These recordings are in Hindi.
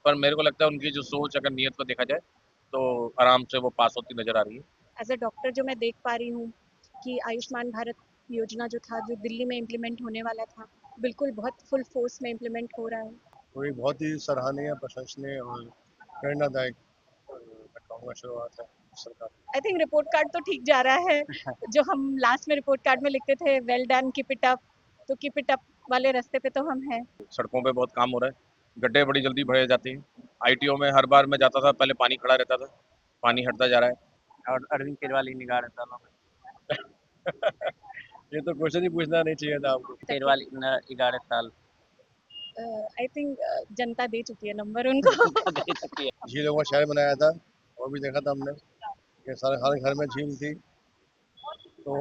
पर मेरे को लगता है उनकी जो सोच अगर नीयत को देखा जाए तो आराम से वो पास होती नजर आ रही है। एज अ डॉक्टर जो मैं देख पा रही हूँ कि आयुष्मान भारत योजना जो था, जो दिल्ली में इम्प्लीमेंट होने वाला था, बिल्कुल बहुत फुल फोर्स में इम्प्लीमेंट हो रहा है। तो ये बहुत ही सराहनीय, प्रशंसनीय और प्रेरणादायक मैं कहूँगा शुरुआत है सरकार आई थिंक रिपोर्ट कार्ड तो ठीक जा रहा है। जो हम लास्ट में रिपोर्ट कार्ड में लिखते थे, well done, keep it up, तो कीप इट अप वाले रास्ते पे तो हम हैं। सड़कों पे बहुत काम हो रहा है, गड्ढे बड़ी जल्दी भरे जाते हैं। आईटीओ में हर बार मैं जाता था, पहले पानी खड़ा रहता था, पानी हटता जा रहा है। और अरविंद केजरीवाल ही निगाह सालों में ये तो क्वेश्चन ही पूछना नहीं चाहिए था आपको। केजरीवाल 11 साल आई थिंक जनता दे चुकी है नंबर उनको। दे चुकी है। झीलों का शहर बनाया था, वो भी देखा था हमने कि सारे हर घर में झील थी। तो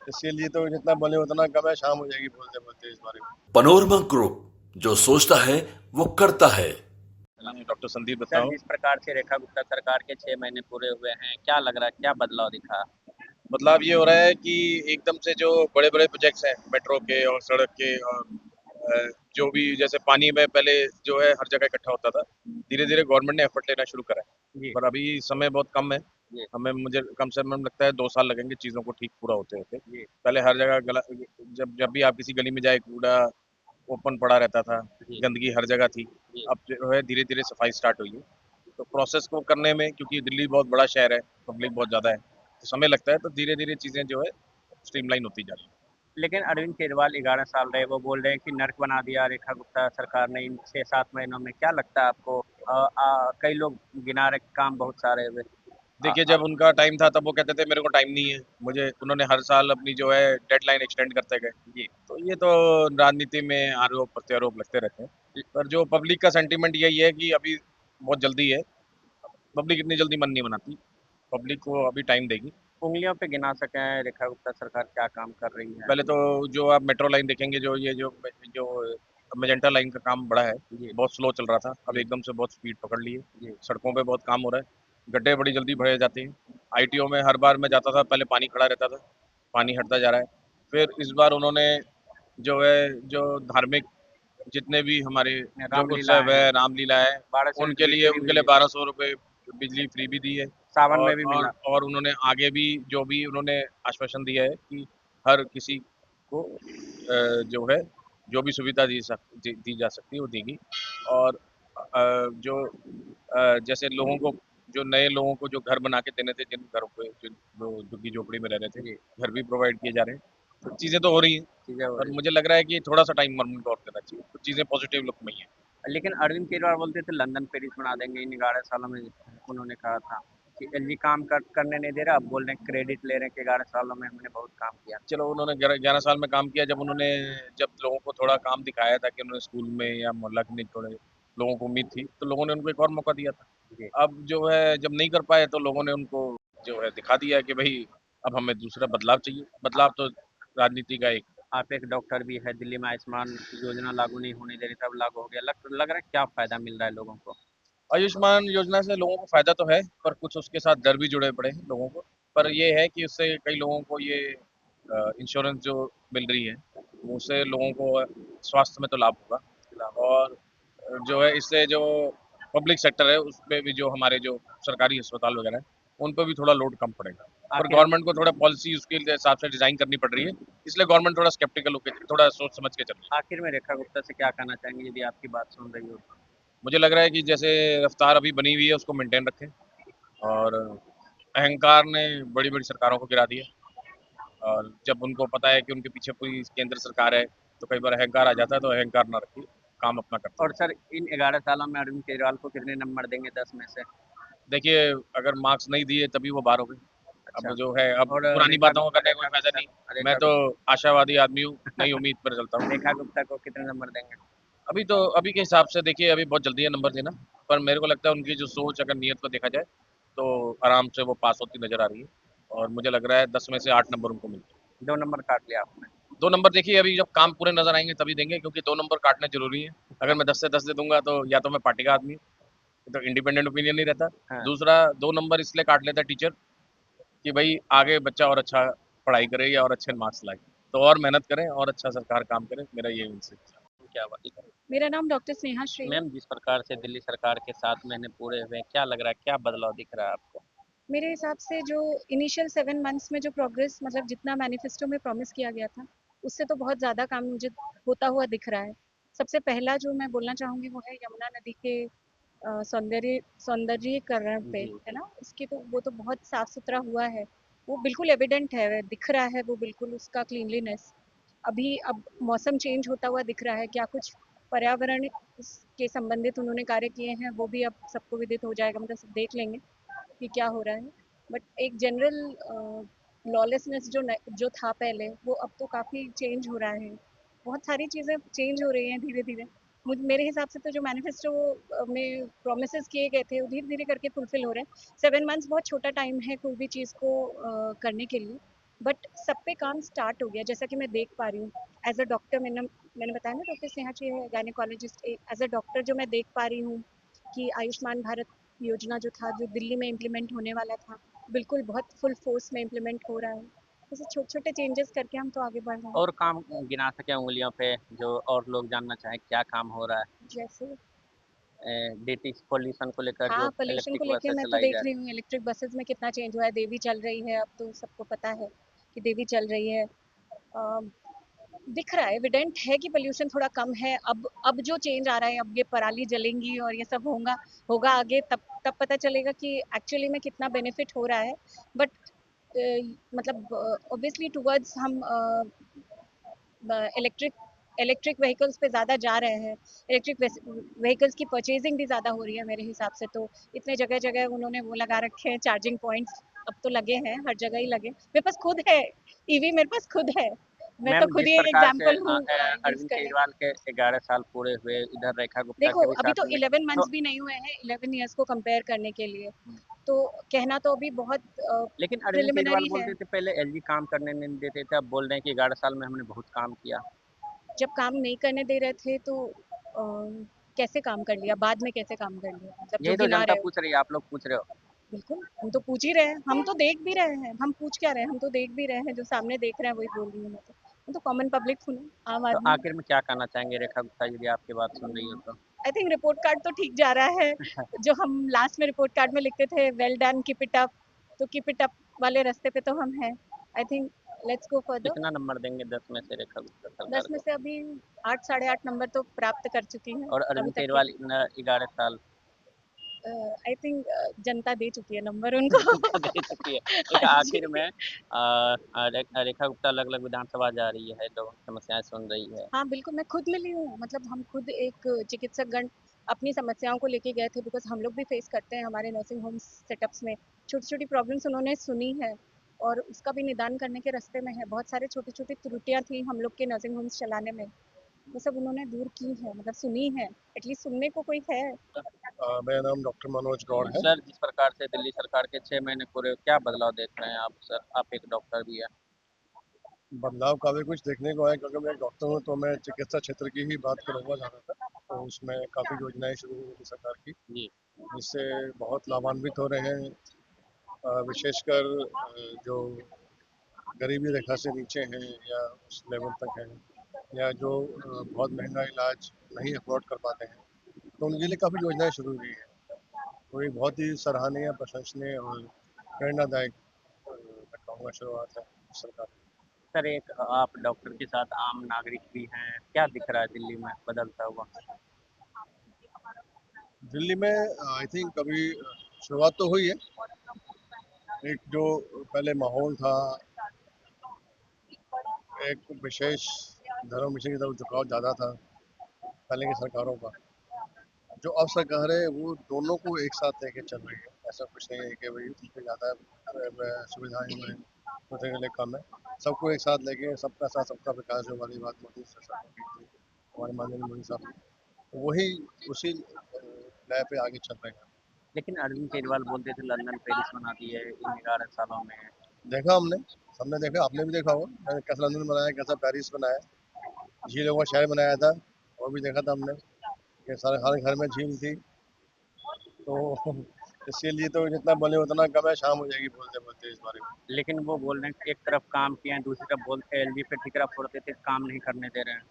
इसके लिए तो जितना बोले उतना कम है, शाम हो जाएगी बोलते बोलते इस बारे में। पनोरमा ग्रुप, जो सोचता है वो करता है। डॉक्टर संदीप सर, बताओ। जिस प्रकार से रेखा गुप्ता सरकार के 6 महीने पूरे हुए हैं, क्या लग रहा है, क्या बदलाव दिखा? बदलाव ये हो रहा है कि एकदम से जो बड़े बड़े प्रोजेक्ट्स हैं मेट्रो के और सड़क के और जो भी जैसे पानी में पहले जो है हर जगह इकट्ठा होता था, धीरे धीरे गवर्नमेंट ने एफर्ट लेना शुरू करा है। जी पर अभी समय बहुत कम है। जी मुझे कम से कम लगता है 2 साल लगेंगे चीज़ों को ठीक पूरा होते होते। जी पहले हर जगह जब जब भी आप किसी गली में जाए कूड़ा ओपन पड़ा रहता था, जी गंदगी हर जगह थी। जी अब जो है धीरे धीरे सफाई स्टार्ट हुई है। तो प्रोसेस को करने में, क्योंकि दिल्ली बहुत बड़ा शहर है, पब्लिक बहुत ज़्यादा है, तो समय लगता है। तो धीरे धीरे चीज़ें जो है स्ट्रीमलाइन होती जा रही है। लेकिन अरविंद केजरीवाल 11 साल रहे, वो बोल रहे हैं कि नर्क बना दिया रेखा गुप्ता सरकार ने इन 6-7 महीनों में। क्या लगता है आपको? कई लोग गिना रहे काम बहुत सारे हुए। देखिए, जब उनका टाइम था तब वो कहते थे मेरे को टाइम नहीं है, मुझे उन्होंने हर साल अपनी जो है डेडलाइन एक्सटेंड करते गए। जी तो ये तो राजनीति में आरोप प्रत्यारोप लगते रहते हैं। पर जो पब्लिक का सेंटीमेंट यही है कि अभी बहुत जल्दी है, पब्लिक इतनी जल्दी मन नहीं बनाती, पब्लिक को अभी टाइम देगी। उंगलियों पे गिना सके हैं रेखा गुप्ता सरकार क्या काम कर रही है। पहले तो जो आप मेट्रो लाइन देखेंगे, जो मेजेंटा लाइन का काम बड़ा है, जी बहुत स्लो चल रहा था, अब जी एकदम से बहुत स्पीड पकड़ ली है। जी सड़कों पे बहुत काम हो रहा है, गड्ढे बड़ी जल्दी भरे जाते हैं। आईटीओ में हर बार मैं जाता था, पहले पानी खड़ा रहता था, पानी हटता जा रहा है। फिर इस बार उन्होंने जो है जो धार्मिक जितने भी हमारे जो रामलीला उत्सव है, है, रामलीला है, 1200 उनके बिजली लिए फ्री उनके लिए मिली, 1200 रुपये बिजली फ्री भी दी है। सावन में और भी और मिला। और उन्होंने आगे भी जो भी उन्होंने आश्वासन दिया है कि हर किसी को जो है जो भी सुविधा दी जा सकती है वो देगी। और जो जैसे लोगों को, जो नए लोगों को जो घर बना के देने थे, जिन घरों पे जो झुग्गी झोपड़ी में रह रहे थे, जी घर भी प्रोवाइड किए जा रहे हैं। तो चीज़ें तो हो रही हैं, चीजें हो पर रही मुझे लग रहा है कि थोड़ा सा टाइम उनको और देना चाहिए, तो चीज़ें पॉजिटिव लुक में ही है। है। लेकिन अरविंद केजरीवाल बोलते थे लंदन पेरिस बना देंगे इन 11 सालों में। उन्होंने कहा था कि एलजी काम करने नहीं दे रहा, अब बोल रहे हैं क्रेडिट ले रहे हैं कि 11 सालों में हमने बहुत काम किया। चलो, उन्होंने 11 11 साल में काम किया। जब लोगों को थोड़ा काम दिखाया था कि उन्होंने स्कूल में या मोहल्ला के नहीं, थोड़े लोगों को उम्मीद थी, तो लोगों ने उनको एक और मौका दिया था। जी अब जो है जब नहीं कर पाए तो लोगों ने उनको जो है दिखा दिया कि भाई अब हमें दूसरा बदलाव चाहिए। बदलाव तो राजनीति का एक। आप एक डॉक्टर भी है, दिल्ली में आयुष्मान योजना लागू नहीं होने दे रही था, अब लागू हो गया। लग रहा है क्या फायदा मिल रहा है लोगों को? आयुष्मान योजना से लोगों को फायदा तो है, पर कुछ उसके साथ डर भी जुड़े पड़े हैं लोगों को। पर ये है कि उससे कई लोगों को ये इंश्योरेंस जो मिल रही है, उससे लोगों को स्वास्थ्य में तो लाभ होगा। और जो है इससे जो पब्लिक सेक्टर है उस पे भी, जो हमारे जो सरकारी अस्पताल वगैरह है, उन पर भी थोड़ा लोड कम पड़ेगा। और आखिर गवर्नमेंट को थोड़ा पॉलिसी उसके हिसाब से डिजाइन करनी पड़ रही है, इसलिए गवर्नमेंट थोड़ा स्केप्टिकल होकर, थोड़ा सोच समझ के चल रही है। आखिर में रेखा गुप्ता से क्या कहना चाहेंगे यदि आपकी बात सुन रही हो तो? मुझे लग रहा है कि जैसे रफ्तार अभी बनी हुई है उसको मेंटेन रखें। और अहंकार ने बड़ी बड़ी सरकारों को गिरा दिया, और जब उनको पता है कि उनके पीछे पूरी केंद्र सरकार है, तो कई बार अहंकार आ जाता है। तो अहंकार ना रखिए, काम अपना करते और रहिए। सर, इन 11 सालों में अरविंद केजरीवाल को कितने नंबर देंगे 10 में से? देखिए, अगर मार्क्स नहीं दिए तभी वो बाहर हो गए। अब अच्छा। जो है, अब और पुरानी रेखा बातों का करने का कोई फायदा नहीं। मैं रेखा तो गुप्ता आशावादी आदमी हूँ, नई उम्मीद पर चलता हूँ। रेखा गुप्ता को कितने नंबर देंगे? अभी के हिसाब से देखिए, अभी बहुत जल्दी है नंबर देना। पर मेरे को लगता है उनकी जो सोच, अगर नीयत को देखा जाए तो आराम से वो पास होती नजर आ रही है। और मुझे लग रहा है 10 में से 8 नंबर उनको मिलते हैं। 2 नंबर काट लिया आपने। 2 नंबर देखिए, अभी जब काम पूरे नजर आएंगे तभी देंगे, क्योंकि 2 नंबर काटने जरूरी है। अगर मैं 10 से 10 दे दूंगा तो या तो मैं पार्टी का आदमी हूँ, तो इंडिपेंडेंट ओपिनियन नहीं रहता। हाँ। दूसरा, 2 नंबर इसलिए काट लेता टीचर कि भाई आगे बच्चा और अच्छा पढ़ाई करे या और अच्छे मार्क्स लाए, तो और मेहनत करें और अच्छा सरकार काम करे। मेरा ये उनसे क्या हुआ ठीक है। मेरा नाम डॉक्टर स्नेहा श्री है। मैम, जिस प्रकार से दिल्ली सरकार के 7 महीने पूरे हुए हैं, क्या लग रहा है, क्या बदलाव दिख रहा है आपको? मेरे हिसाब से जो इनिशियल 7 मंथ्स में जो प्रोग्रेस मतलब जितना मैनिफेस्टो में प्रॉमिस किया गया था उससे तो बहुत ज़्यादा काम मुझे होता हुआ दिख रहा है। सबसे पहला जो मैं बोलना चाहूँगी वो है यमुना नदी के सौंदर्यीकरण पे, जी। है ना? उसकी तो वो तो बहुत साफ सुथरा हुआ है, वो बिल्कुल एविडेंट है, दिख रहा है वो बिल्कुल उसका क्लीनलीनेस। अभी अब मौसम चेंज होता हुआ दिख रहा है, क्या कुछ पर्यावरण के संबंधित उन्होंने कार्य किए हैं वो भी अब सबको विदित हो जाएगा, मतलब सब देख लेंगे कि क्या हो रहा है। बट एक जनरल लॉलेसनेस जो था पहले वो अब तो काफ़ी चेंज हो रहा है। बहुत सारी चीज़ें चेंज हो रही हैं धीरे धीरे। मेरे हिसाब से तो जो मैनिफेस्टो में प्रोमिस किए गए थे वो धीरे धीरे करके फुलफिल हो रहे हैं। 7 मंथ्स बहुत छोटा टाइम है कोई भी चीज़ को करने के लिए, बट सब पे काम स्टार्ट हो गया जैसा कि मैं देख पा रही हूँ। एज अ डॉक्टर मैंने बताया ना, डॉक्टर स्नेहा जी है गायनेकोलॉजिस्ट। एज अ डॉक्टर जो मैं देख पा रही हूँ कि आयुष्मान भारत योजना जो था जो दिल्ली में इम्प्लीमेंट होने वाला था बिल्कुल बहुत फुल फोर्स में इम्प्लीमेंट हो रहा है। जैसे छोटे छोटे चेंजेस करके हम तो आगे बढ़ रहे हैं। और काम गिना सके उंगलियों पे, जो और लोग जानना चाहें क्या काम हो रहा जैसे है? डीटी पोल्यूशन को लेकर जो हाँ, पोल्यूशन को इलेक्ट्रिक लेके बसें मैं तो चलाई देख जा रही रही हूँ इलेक्ट्रिक बसेस में कितना चेंज हुआ है। देवी चल रही है, अब तो सबको पता है कि देवी चल रही है। अ, दिख रहा है, एविडेंट है कि पोल्यूशन थोड़ा कम है। अब जो चेंज आ रहा है, अब ये पराली जलेंगी और ये सब होगा होगा आगे, तब तब पता चलेगा कि एक्चुअली में कितना बेनिफिट हो रहा है। बट मतलब ऑब्वियसली टुवर्ड्स हम इलेक्ट्रिक इलेक्ट्रिक व्हीकल्स पे ज़्यादा जा रहे हैं। इलेक्ट्रिक व्हीकल्स की परचेजिंग भी ज़्यादा हो रही है मेरे हिसाब से। तो इतने जगह जगह उन्होंने वो लगा रखे हैं चार्जिंग पॉइंट्स, अब तो लगे हैं हर जगह ही लगे। मेरे पास खुद है ईवी, मेरे पास खुद है। मैं तो मैम, खुद जिस ही एक प्रकार से एग्जाम्पल हूँ यूज़ अरविंद करने की। केजरीवाल के 11 साल पूरे हुए, इधर रेखा गुप्ता देखो के भी अभी तो साथ में, 11 तो मंथ्स भी नहीं हुए हैं 11 ईयर्स को कंपेयर करने के लिए। तो कहना तो अभी बहुत लेकिन अरविंद केजरीवाल प्रिलिमिनरी है। बोलते थे पहले एलजी काम करने नहीं देते थे, अब बोल रहे हैं कि 11 साल में हमने बहुत काम किया। जब काम नहीं करने दे रहे थे तो कैसे काम कर लिया, बाद में कैसे काम कर लिया, मतलब जो यही तो गिना जनता रहे हो। पूछ रही है, आप लोग पूछ रहे हो। बिल्कुल, हम तो पूछ ही रहे हैं, हम तो देख भी रहे हैं। हम पूछ क्या रहे हैं, हम तो देख भी रहे हैं। जो सामने देख रहे हैं वही बोल रही हूँ मैं तो कॉमन पब्लिक हूँ ना, आम तो आदमी। आखिर में क्या कहना चाहेंगे रेखा गुप्ता, यदि आपकी बात सुन रही हो तो? आई थिंक रिपोर्ट कार्ड तो ठीक जा रहा है। जो हम लास्ट में रिपोर्ट कार्ड में लिखते थे well done keep it up, तो कीप इट अप वाले रास्ते पे तो हम हैं। I think let's go further. कितना नंबर देंगे 10 में से रेखा गुप्ता सरकार 10 में को? से अभी 8 साढ़े 8 नंबर तो प्राप्त कर चुकी हैं और अभी अरविंद तक के। केजरीवाल 11 साल आई थिंक जनता दे चुकी है नंबर उनको। जनता दे चुकी है। एक हाँ जी। आखिर में रेखा गुप्ता अलग अलग विधानसभा जा रही है, लोगों की समस्याएं सुन रही है। हाँ, बिल्कुल, मैं खुद मिली हूँ। मतलब हम खुद एक चिकित्सकगण अपनी समस्याओं को लेके गए थे, बिकॉज़ हम लोग भी फेस करते हैं हमारे नर्सिंग होम्स सेटअप्स में। छोटी-छोटी प्रॉब्लम्स उन्होंने सुनी है और उसका भी निदान करने के रास्ते में है। बहुत सारे छोटी-छोटी त्रुटियाँ थी हम लोग के नर्सिंग होम्स चलाने में, वो सब उन्होंने दूर की है, मतलब सुनी है। एटलीस्ट सुनने को कोई है। मेरा नाम डॉक्टर मनोज गौड़ है। सर, जिस प्रकार से दिल्ली सरकार के 6 महीने पूरे, क्या बदलाव देख रहे हैं आप? सर, आप एक डॉक्टर भी है। बदलाव काफ़ी कुछ देखने को है, क्योंकि मैं एक डॉक्टर हूँ तो मैं चिकित्सा क्षेत्र की ही बात करूँगा ज़्यादातर। तो उसमें काफ़ी योजनाएं शुरू हुई मोदी सरकार की, जी। जिससे बहुत लाभान्वित हो रहे हैं। विशेषकर जो गरीबी रेखा से नीचे हैं या उस लेवल तक हैं, या जो बहुत महंगा इलाज नहीं अफोर्ड कर पाते हैं, तो उनके लिए काफ़ी योजनाएं शुरू हुई हैं। तो ये बहुत ही सराहनीय, प्रशंसनीय और प्रेरणादायक मैं कहूँगा शुरुआत है सरकार की। सर, एक आप डॉक्टर के साथ आम नागरिक भी हैं, क्या दिख रहा है दिल्ली में बदलता हुआ? दिल्ली में आई थिंक अभी शुरुआत तो हुई है। एक जो पहले माहौल था, एक विशेष धर्म विषय की तरफ झुकाव ज़्यादा था पहले की सरकारों का। जो अब सरकार है वो दोनों को एक साथ लेके चल रही है। ऐसा कुछ नहीं है कि भाई उनके ज़्यादा सुविधाएं हैं, दूसरे के लिए कम है। सबको एक साथ लेके सबका साथ सबका विकास जो वाली बात मोदी सरकार ने की थी, हमारे माननीय मोदी साहब ने, तो वही उसी लय पे आगे चल रहे हैं। लेकिन अरविंद केजरीवाल बोलते थे लंदन पेरिस बना दिए इन 11 सालों में। देखा हमने, सबने देखा, आपने भी देखा होगा मैंने कैसा लंदन बनाया, कैसा पेरिस बनाया, झीलों का शहर बनाया था, वो भी देखा था हमने कि सारे हर घर में झील थी। तो इसके लिए तो जितना बोले उतना कम है, शाम हो जाएगी बोलते बोलते इस बारे में। लेकिन वो बोल रहे हैं कि एक तरफ काम किए हैं, दूसरी तरफ बोलते हैं एलजी पे ठिकरा फोड़ते थे, काम नहीं करने दे रहे हैं।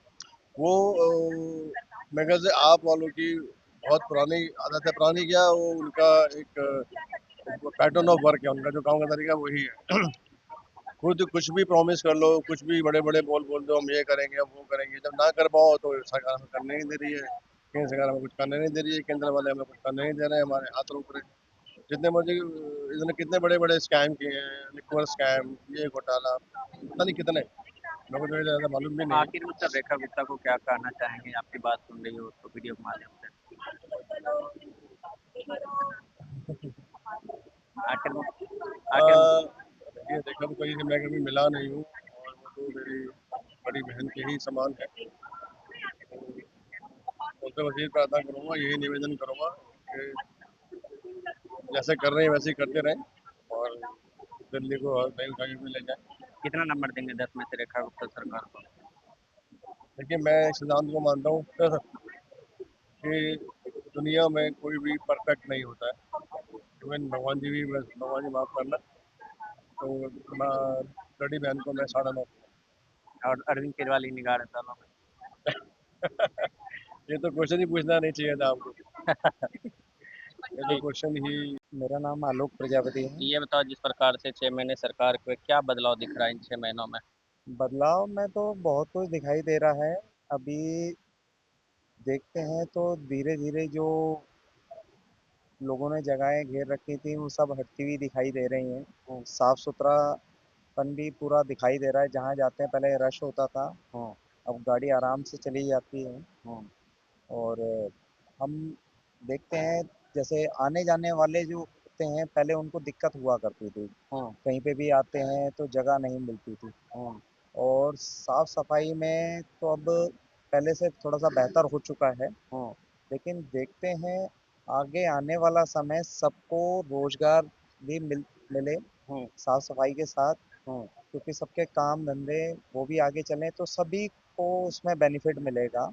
वो मेरे ख्याल से आप वालों की बहुत पुरानी आदत है, पुरानी क्या वो उनका एक पैटर्न ऑफ वर्क है, उनका जो काम का तरीका वही है। खुद कुछ भी प्रॉमिस कर लो, कुछ भी बड़े बड़े बोल दो हम ये करेंगे हम वो करेंगे, जब ना कर पाओ तो सरकार हमें करने नहीं दे रही है, केंद्र सरकार हमें कुछ करने नहीं दे रही है, केंद्र वाले हमें कुछ करने नहीं दे रहे हैं, हमारे हाथ रोक रहे हैं। जितने मर्जी इन्होंने कितने बड़े बड़े स्कैम किए हैं, लिक्वर स्कैम, ये घोटाला, पता नहीं कितने, मेरे को तो ये ज़्यादा मालूम भी नहीं है। आखिर में सर रेखा गुप्ता को क्या कहना चाहेंगे? आपकी बात सुन रही हो तो वीडियो के माध्यम से। आखिर में आखिर में देखिए देखा तो कहीं से मैं कभी मिला नहीं हूँ, और वो तो मेरी बड़ी बहन के ही समान है, तो उनसे वसीयत प्रार्थना करूँगा, यही निवेदन करूँगा कि जैसे कर रहे हैं वैसे ही करते रहें, और दिल्ली को और नई ऊंचाइयों पे ले जाएं। कितना नंबर देंगे 10 में से रेखा गुप्ता सरकार को? देखिए मैं इस सिद्धांत को मानता हूँ कि दुनिया में कोई भी परफेक्ट नहीं होता है, इवन भगवान जी भी, बस भगवान जी माफ़ करना, तो मैं बड़ी बहन को मैं 9.5। और अरविंद केजरीवाल इन 11 सालों में? ये तो क्वेश्चन ही पूछना नहीं चाहिए था आपको, ये तो ठीक। क्वेश्चन ही। मेरा नाम आलोक प्रजापति है। ये बताओ, जिस प्रकार से 6 महीने सरकार पे क्या बदलाव दिख रहा है इन 6 महीनों में? बदलाव में तो बहुत कुछ दिखाई दे रहा है। अभी देखते हैं तो धीरे धीरे जो लोगों ने जगहें घेर रखी थी वो सब हटती हुई दिखाई दे रही हैं। साफ सुथरापन भी पूरा दिखाई दे रहा है। जहाँ जाते हैं पहले रश होता था, अब गाड़ी आराम से चली जाती है। और हम देखते हैं जैसे आने जाने वाले जो होते हैं पहले उनको दिक्कत हुआ करती थी, कहीं पे भी आते हैं तो जगह नहीं मिलती थी। और साफ सफाई में तो अब पहले से थोड़ा सा बेहतर हो चुका है। लेकिन देखते हैं आगे आने वाला समय सबको रोजगार भी मिले साफ सफाई के साथ, क्योंकि सबके काम धंधे वो भी आगे चलें तो सभी को उसमें बेनिफिट मिलेगा।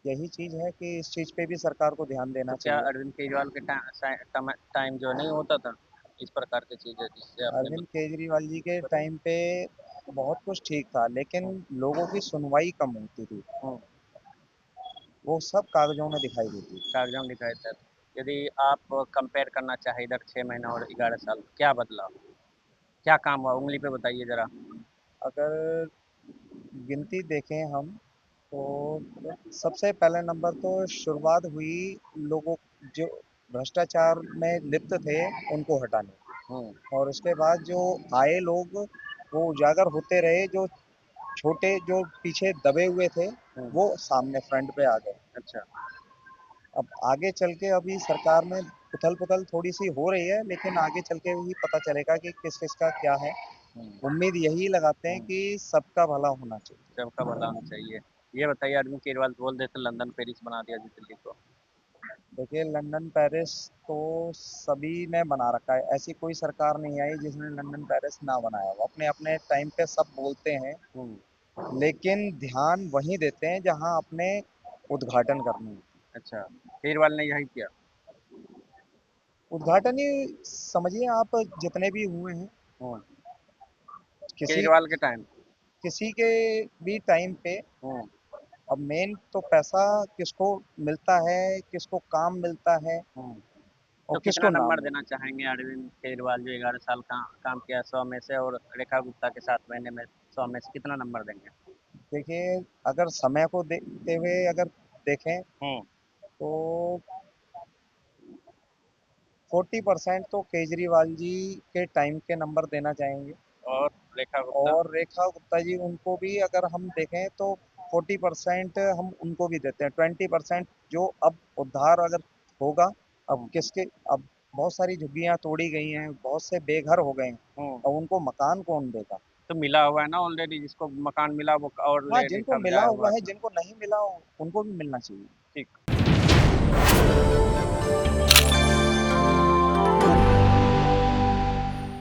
यही चीज है कि इस चीज पे भी सरकार को ध्यान तो देना क्या चाहिए। अरविंद केजरीवाल के टाइम जो नहीं होता था इस प्रकार की चीजें जिससे आपने अरविंद केजरीवाल जी के टाइम पे बहुत कुछ ठीक था, लेकिन लोगों की सुनवाई कम होती थी, वो सब कागजों में दिखाई देती थी। कागजों में दिखाए थे? यदि आप कंपेयर करना चाहे इधर 6 महीना और 11 साल, क्या बदलाव, क्या काम हुआ, उंगली पे बताइए जरा। अगर गिनती देखें हम तो सबसे पहले नंबर तो शुरुआत हुई लोगों जो भ्रष्टाचार में लिप्त थे उनको हटाने, और उसके बाद जो आए लोग वो उजागर होते रहे, जो छोटे जो पीछे दबे हुए थे वो सामने फ्रंट पे आ गए। अच्छा। अब आगे चल के अभी सरकार में उथल पुथल थोड़ी सी हो रही है, लेकिन आगे चल के ही पता चलेगा कि किस किस का क्या है। उम्मीद यही लगाते हैं कि सबका भला होना चाहिए। सबका भला होना चाहिए। ये बताइए, अरविंद केजरीवाल बोल देते लंदन पेरिस बना दिया जी दिल्ली को। देखिए लंदन पेरिस तो सभी ने बना रखा है, ऐसी कोई सरकार नहीं आई जिसने लंदन पेरिस ना बनाया हो। अपने अपने टाइम पे सब बोलते हैं, लेकिन ध्यान वहीं देते हैं जहां अपने उद्घाटन करने हैं। अच्छा, केजरीवाल ने यही किया? उद्घाटन ही समझिए आप, जितने भी हुए हैं हम्म, किसी केजरीवाल के टाइम। किसी के भी टाइम पे। हम्म, अब मेन तो पैसा किसको मिलता है, किसको काम मिलता है हम्म। तो और कितना किसको नाम नंबर देना मिलता चाहेंगे अरविंद केजरीवाल जो 11 साल का काम किया 100 में से, और रेखा गुप्ता के 7 महीने में 100 में से कितना नंबर देंगे? है। देखिए अगर समय को देखते हुए अगर देखें हम्म। तो 40% तो केजरीवाल जी के टाइम के नंबर देना चाहेंगे। और रेखा गुप्ता? और रेखा गुप्ता जी उनको भी अगर हम देखें तो 40% हम उनको भी देते हैं। 20% जो अब उद्धार अगर होगा, अब हम्म, किसके, अब बहुत सारी झुग्गियां तोड़ी गई हैं, बहुत से बेघर हो गए हैं, हम्म। अब उनको मकान कौन देगा। तो मिला हुआ है ना ऑलरेडी, जिसको मकान मिला वो और हाँ, लेके जिनको कब मिला जाया हुआ हुआ है, था। जिनको नहीं मिला उनको भी मिलना चाहिए। ठीक।